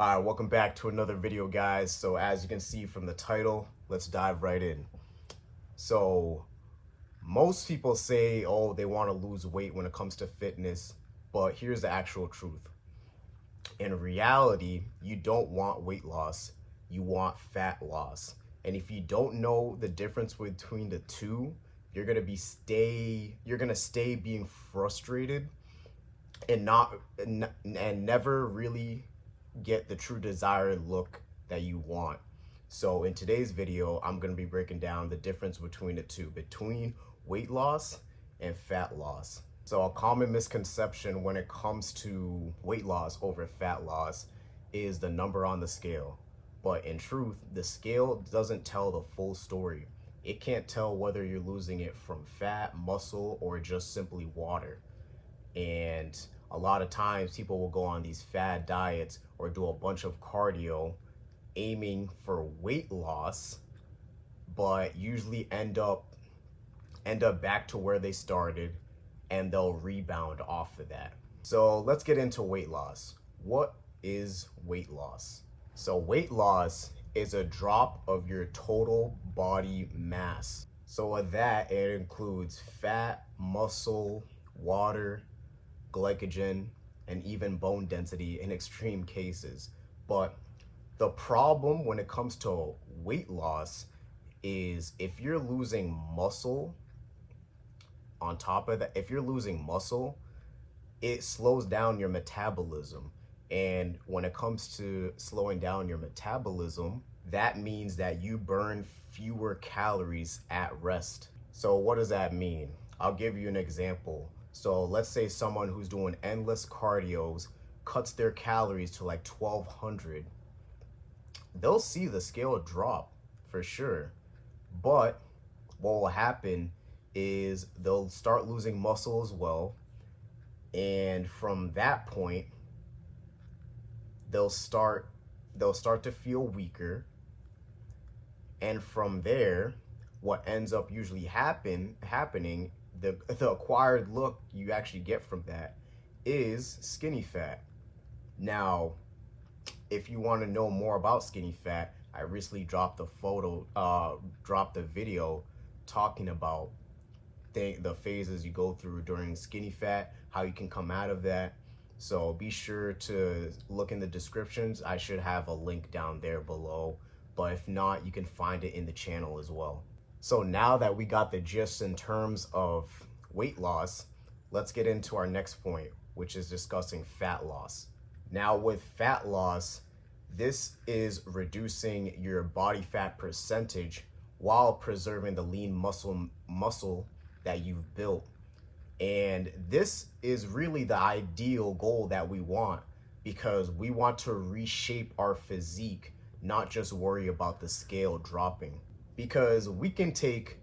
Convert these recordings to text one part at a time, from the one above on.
All right, welcome back to another video, guys. So as you can see from the title, let's dive right in. So most people say, oh, they want to lose weight when it comes to fitness, but here's the actual truth. In reality, you don't want weight loss, you want fat loss. And if you don't know the difference between the two, you're gonna stay being frustrated and never really get the true desired look that you want. So in today's video, I'm going to be breaking down the difference between the two, between weight loss and fat loss. So a common misconception when it comes to weight loss over fat loss is the number on the scale. But in truth, the scale doesn't tell the full story. It can't tell whether you're losing it from fat, muscle, or just simply water. And a lot of times people will go on these fad diets or do a bunch of cardio aiming for weight loss, but usually end up back to where they started, and they'll rebound off of that. So let's get into weight loss. What is weight loss? So weight loss is a drop of your total body mass. So with that, it includes fat, muscle, water, glycogen, and even bone density in extreme cases. But the problem when it comes to weight loss is if you're losing muscle, on top of that, if you're losing muscle, it slows down your metabolism. And when it comes to slowing down your metabolism, that means that you burn fewer calories at rest. So what does that mean? I'll give you an example. So let's say someone who's doing endless cardios cuts their calories to like 1200. They'll see the scale drop for sure. But what will happen is they'll start losing muscle as well. And from that point, they'll start to feel weaker. And from there, what ends up usually happening, the acquired look you actually get from that is skinny fat. Now, if you want to know more about skinny fat, I recently dropped a video talking about the phases you go through during skinny fat, how you can come out of that. So be sure to look in the descriptions. I should have a link down there below, but if not, you can find it in the channel as well. So now that we got the gist in terms of weight loss, let's get into our next point, which is discussing fat loss. Now with fat loss, this is reducing your body fat percentage while preserving the lean muscle that you've built. And this is really the ideal goal that we want, because we want to reshape our physique, not just worry about the scale dropping. Because we can take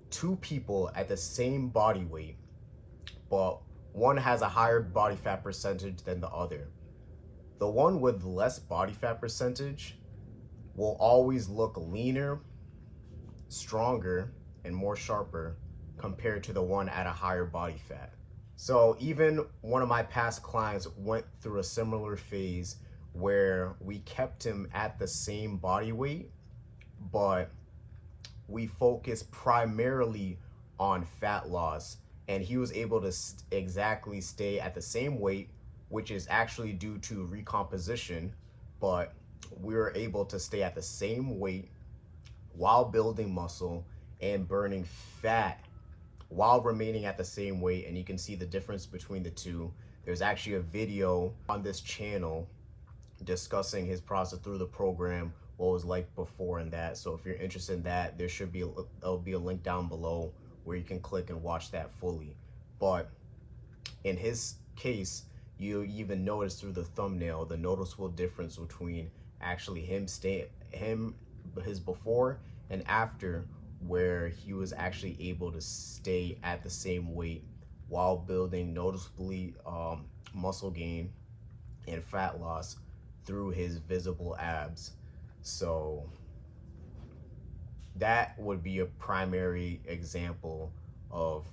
two people at the same body weight, but one has a higher body fat percentage than the other. The one with less body fat percentage will always look leaner, stronger, and more sharper compared to the one at a higher body fat. So even one of my past clients went through a similar phase where we kept him at the same body weight, but we focused primarily on fat loss, and he was able to exactly stay at the same weight, which is actually due to recomposition, but we were able to stay at the same weight while building muscle and burning fat while remaining at the same weight. And you can see the difference between the two. There's actually a video on this channel discussing his process through the program, what it was like before and that. So if you're interested in that, there'll be a link down below where you can click and watch that fully. But in his case, you even notice through the thumbnail the noticeable difference between actually his before and after, where he was actually able to stay at the same weight while building noticeably muscle gain and fat loss through his visible abs. So that would be a primary example of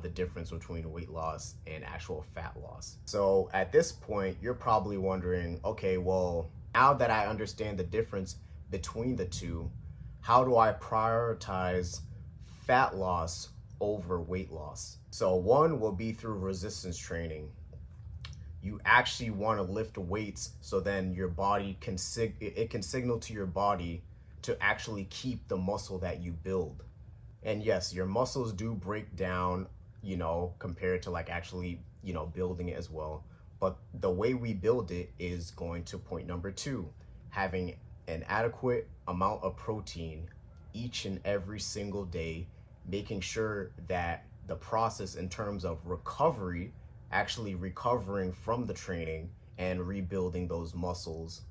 the difference between weight loss and actual fat loss. So at this point, you're probably wondering, okay, well, now that I understand the difference between the two, how do I prioritize fat loss over weight loss? So one will be through resistance training. You actually want to lift weights so then your body can signal to your body to actually keep the muscle that you build. And yes, your muscles do break down, compared to like actually, building it as well. But the way we build it is going to point number 2, having an adequate amount of protein each and every single day, making sure that the process in terms of recovery, actually recovering from the training and rebuilding those muscles,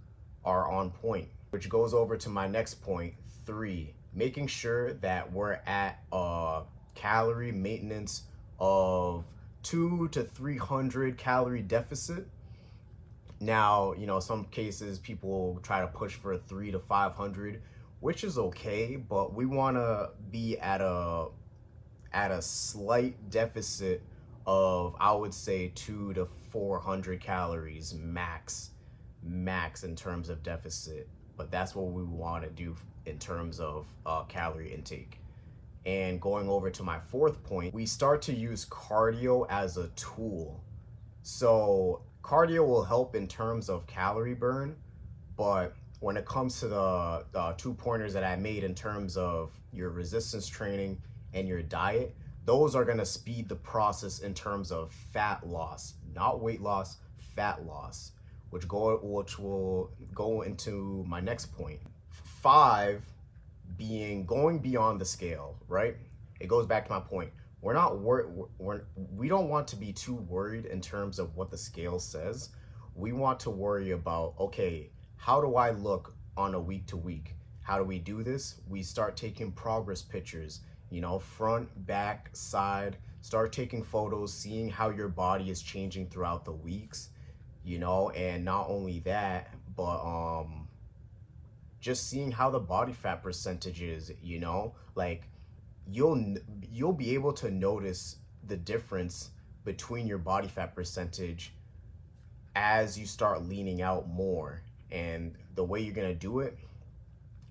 are on point. Which goes over to my next point, 3, making sure that we're at a calorie maintenance of 200 to 300 calorie deficit. Now, some cases people try to push for 300 to 500, which is okay, but we want to be at a slight deficit of, I would say, 200 to 400 calories max in terms of deficit. But that's what we want to do in terms of calorie intake. And going over to my 4th point, we start to use cardio as a tool. So cardio will help in terms of calorie burn, but when it comes to the 2 pointers that I made in terms of your resistance training and your diet, those are going to speed the process in terms of fat loss, not weight loss, fat loss, which will go into my next point. 5 being going beyond the scale, right? It goes back to my point. We don't want to be too worried in terms of what the scale says. We want to worry about, okay, how do I look on a week to week? How do we do this? We start taking progress pictures, front, back, side, start taking photos, seeing how your body is changing throughout the weeks, and not only that, but just seeing how the body fat percentage is, like you'll be able to notice the difference between your body fat percentage as you start leaning out more. And the way you're gonna do it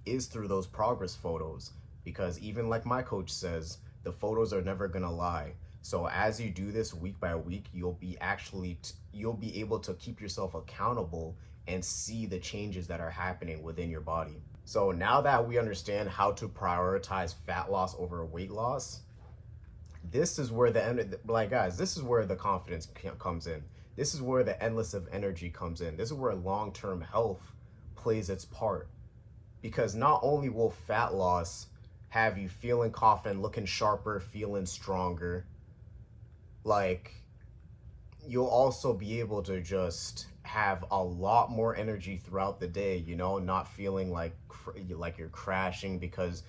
is through those progress photos, because even like my coach says, the photos are never gonna lie. So as you do this week by week, you'll be able to keep yourself accountable and see the changes that are happening within your body. So now that we understand how to prioritize fat loss over weight loss, this is where this is where the confidence comes in. This is where the endless of energy comes in. This is where long-term health plays its part. Because not only will fat loss have you feeling confident, looking sharper, feeling stronger, like you'll also be able to just have a lot more energy throughout the day, not feeling like you're crashing because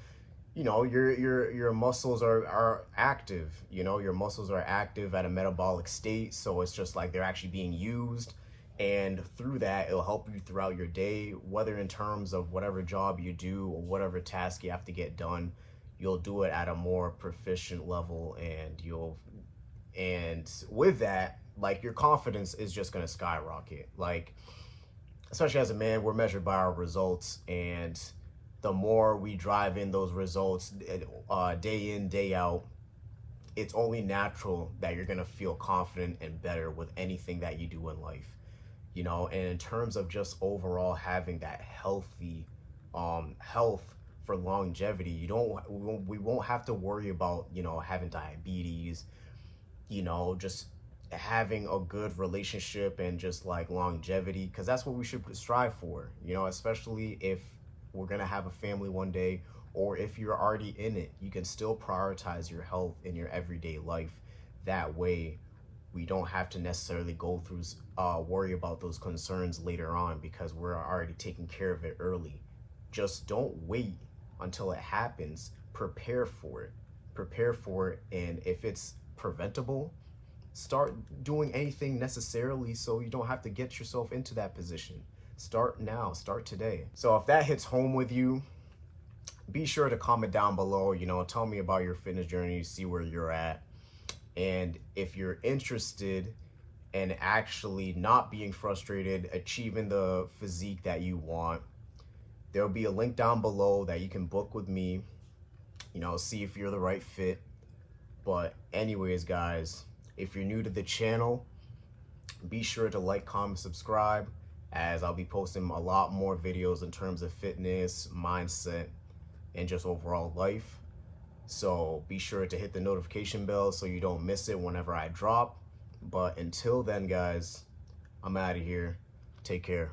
your muscles are active, your muscles are active at a metabolic state, so it's just like they're actually being used, and through that it'll help you throughout your day, whether in terms of whatever job you do or whatever task you have to get done. You'll do it at a more proficient level, and with that, like, your confidence is just going to skyrocket. Like, especially as a man, we're measured by our results, and the more we drive in those results day in, day out, it's only natural that you're going to feel confident and better with anything that you do in life, and in terms of just overall having that healthy health for longevity, we won't have to worry about having diabetes, just having a good relationship and just like longevity, because that's what we should strive for, especially if we're gonna have a family one day, or if you're already in it, you can still prioritize your health in your everyday life. That way we don't have to necessarily go through worry about those concerns later on, because we're already taking care of it early. Just don't wait until it happens. Prepare for it, and if it's preventable, start doing anything necessarily so you don't have to get yourself into that position. Start now, start today. So if that hits home with you, be sure to comment down below, tell me about your fitness journey, see where you're at. And if you're interested in actually not being frustrated, achieving the physique that you want, there'll be a link down below that you can book with me, see if you're the right fit. But anyways, guys, if you're new to the channel, be sure to like, comment, subscribe, as I'll be posting a lot more videos in terms of fitness, mindset, and just overall life. So be sure to hit the notification bell so you don't miss it whenever I drop. But until then, guys, I'm out of here. Take care.